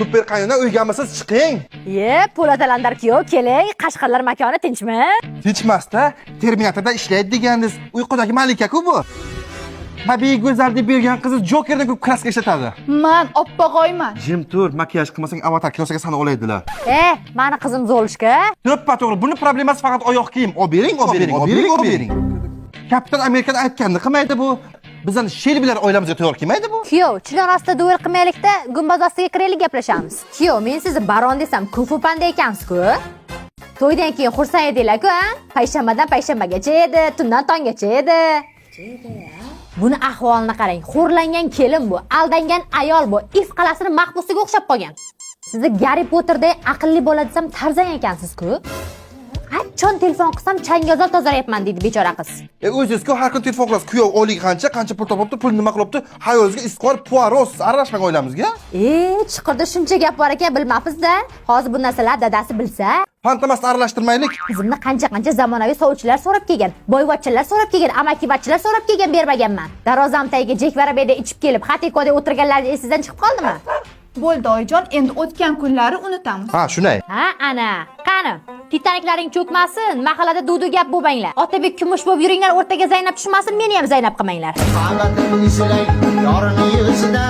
Super qaynona uygamisiz chiqing. Po'lat alandar kuyov, keling, Qashqarlar makoni tinchmi? Tinchmasda Terminatorda ishlaydi deganingiz uyqudagi malika-ku bu. Tabiiy go'zal deb bergan qizi Jokerdan ko'p kraska ishlatadi. Men oppog'oyman. Jim tur, makiyaj qilmasang avatar klosaga sana olaydilar. Mani qizim Zolishka. To'ppa-to'g'ri, buni problemasi faqat oyoq kiyim. Olib bering. Kapitan Amerikada aytganini qilmaydi bu. Bizdan Shelbylar oilamizga to'g'ri kelmaydi bu. Kuyov, chinor ostida duel qilmaylikda, gumbaz ostiga kiraylik gaplashamiz. Kuyov, men sizni baron desam, kufu panda ekansiz-ku. To'ydan keyin xursand edinglar-ku, ha? Payshanbadan payshanbagacha edi, tundan tonggacha edi. Buni ahvolini qarang. Xo'rlangan kelin bu, aldangan ayol bu, if qalasini mahbusiga o'xshab qolgan. Sizni Garri Potterday aqlli bola desam, tarzan ekansiz-ku. Qachon telefon qilsam changazor tozalayapman deydi bechora qiz. O'zingizku har kun telefon qilasiz. Kuyov oylik qancha pul topibdi, pul nima qilibdi? Hayolingizga isqor Poirot aralashmang oilamizga. Chiqirda shuncha gap bor ekan, bilmabsiz-da. Hozir bu narsalar dadasi bilsa, Fantomasni aralashtirmaylik. qizimni qancha zamonaviy sovchilar so'rab kelgan, boyvachchalar so'rab kelgan, amakivachchalar so'rab kelgan bermaganman. Darvozam tagiga jekvarabeda ichib kelib, xatikoda o'tirganlar esingizdan chiqib qoldimi? Bo'ldi oyijon, endi o'tgan kunlari unutamiz. Ha, shunday. Ana, qani. Titaniklaring cho'kmasin, mahallada dudu gap bo'lmanglar. Otabek kumush bo'lib yuringlar, o'rtaga Zaynab tushmasin, meni ham Zaynab qilmanglar. Qamatin silay, yorini yig'isidan